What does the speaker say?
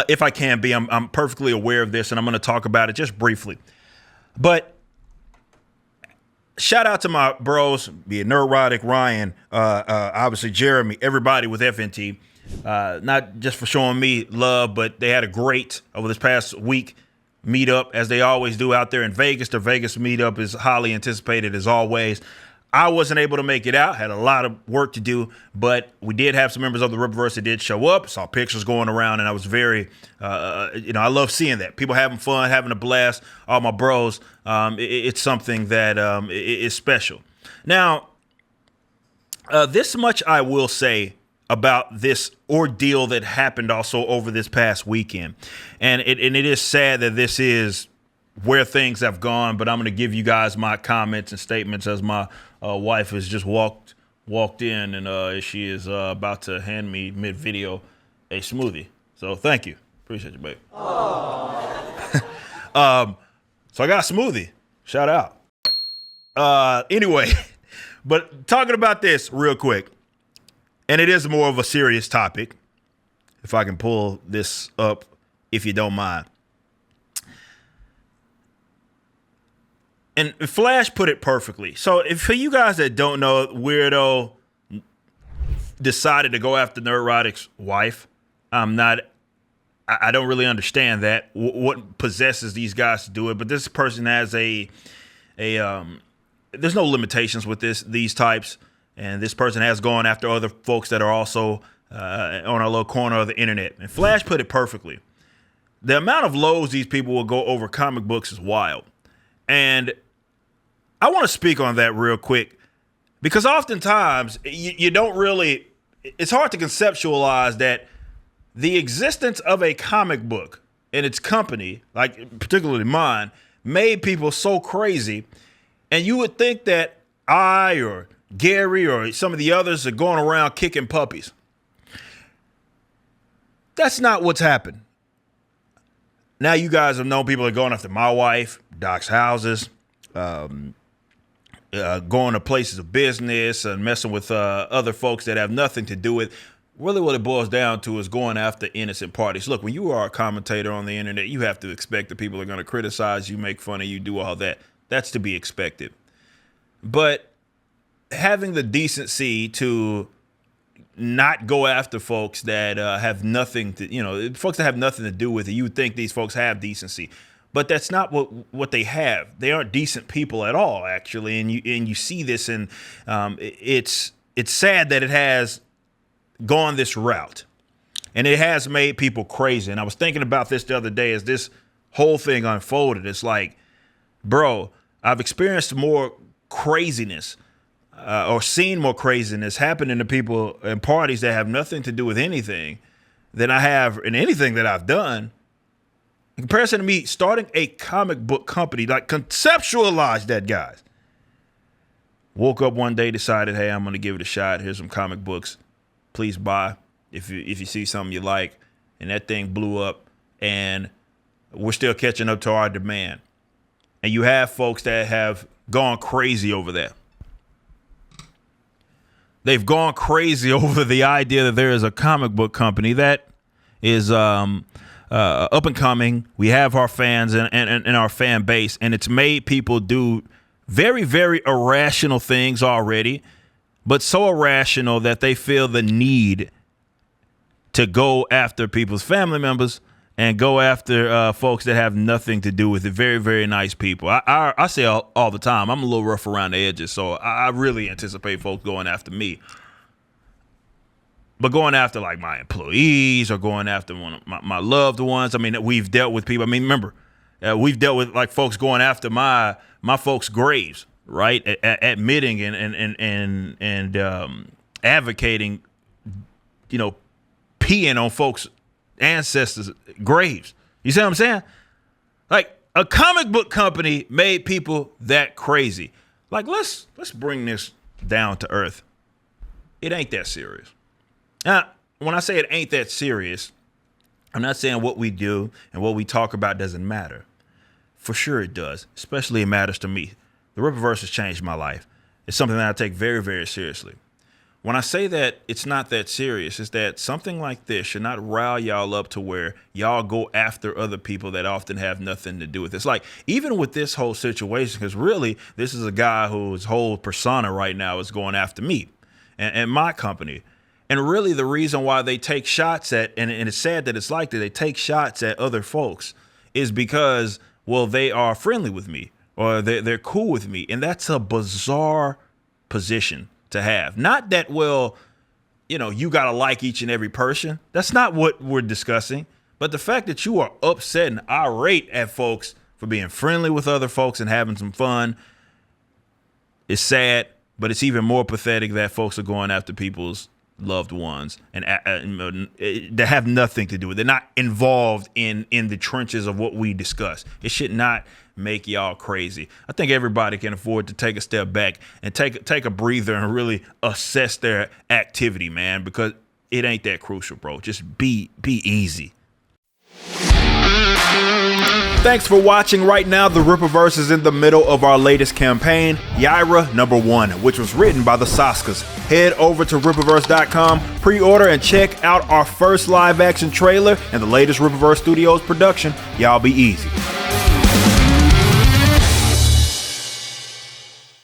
if I can be. I'm perfectly aware of this, and I'm going to talk about it just briefly. But shout out to my bros, be it nerdrotic, Ryan, obviously Jeremy, everybody with FNT. Not just for showing me love, but they had a great over this past week meetup, as they always do out there in Vegas. The Vegas meetup is highly anticipated as always. I wasn't able to make it out, had a lot of work to do, but we did have some members of the Rippaverse that did show up, saw pictures going around, and I was very, I love seeing that. People having fun, having a blast, all my bros. It's something that is special. Now, this much I will say about this ordeal that happened also over this past weekend. And it is sad that this is where things have gone, but I'm going to give you guys my comments and statements as my wife has just walked in, and she is about to hand me mid-video a smoothie. So thank you. Appreciate you, babe. So I got a smoothie. Shout out. Anyway, but talking about this real quick, and it is more of a serious topic, if I can pull this up, if you don't mind. And Flash put it perfectly. So if for you guys that don't know, Weirdo decided to go after Nerdrotic's wife. I don't really understand that, what possesses these guys to do it. But this person has there's no limitations with these types. And this person has gone after other folks that are also on a little corner of the internet. And Flash put it perfectly. The amount of lows these people will go over comic books is wild. And I want to speak on that real quick, because oftentimes you don't really, it's hard to conceptualize that the existence of a comic book and its company, like particularly mine, made people so crazy. And you would think that I or Gary or some of the others are going around kicking puppies. That's not what's happened. Now you guys have known people are going after my wife, Doc's houses, going to places of business and messing with other folks that have nothing to do with. Really what it boils down to is going after innocent parties. Look, when you are a commentator on the internet, you have to expect that people are going to criticize you, make fun of you, do all that. That's to be expected. But having the decency to not go after folks that have nothing to, folks that have nothing to do with it, you would think these folks have decency. But that's not what they have. They aren't decent people at all, actually. And you see this, and it's sad that it has gone this route. And it has made people crazy. And I was thinking about this the other day as this whole thing unfolded. It's like, bro, I've experienced more craziness or seen more craziness happening to people and parties that have nothing to do with anything than I have in anything that I've done. In comparison to me starting a comic book company, like conceptualize that, guys. Woke up one day, decided, hey, I'm going to give it a shot. Here's some comic books. Please buy if you see something you like. And that thing blew up, and we're still catching up to our demand. And you have folks that have gone crazy over that. They've gone crazy over the idea that there is a comic book company that is up and coming. We have our fans and our fan base, and it's made people do very, very irrational things already, but so irrational that they feel the need to go after people's family members and go after folks that have nothing to do with it. Very, very nice people. I say all the time, I'm a little rough around the edges, so I really anticipate folks going after me. But going after like my employees or going after one of my loved ones, I mean, we've dealt with people. I mean, remember, we've dealt with like folks going after my folks' graves, right? Admitting and advocating, peeing on folks' ancestors' graves. You see what I'm saying? Like, a comic book company made people that crazy. Like, let's bring this down to earth. It ain't that serious. Now, when I say it ain't that serious, I'm not saying what we do and what we talk about doesn't matter. For sure it does. Especially it matters to me. The Rippaverse has changed my life. It's something that I take very, very seriously. When I say that it's not that serious, it's that something like this should not rile y'all up to where y'all go after other people that often have nothing to do with it. It's like, even with this whole situation, because really, this is a guy whose whole persona right now is going after me and my company. And really the reason why they take shots at, and it's sad that it's like that, they take shots at other folks is because, well, they are friendly with me or they're cool with me. And that's a bizarre position to have. Not that, well, you got to like each and every person. That's not what we're discussing. But the fact that you are upset and irate at folks for being friendly with other folks and having some fun is sad. But it's even more pathetic that folks are going after people's loved ones and they have nothing to do with it. They're not involved in the trenches of what we discuss. It should not make y'all crazy. I think everybody can afford to take a step back and take a breather and really assess their activity, man, because it ain't that crucial, bro. Just be easy. Thanks for watching. Right now, the Rippaverse is in the middle of our latest campaign, Yaira #1, which was written by the Saskas. Head over to rippaverse.com, pre-order, and check out our first live-action trailer and the latest Rippaverse Studios production, Y'all Be Easy.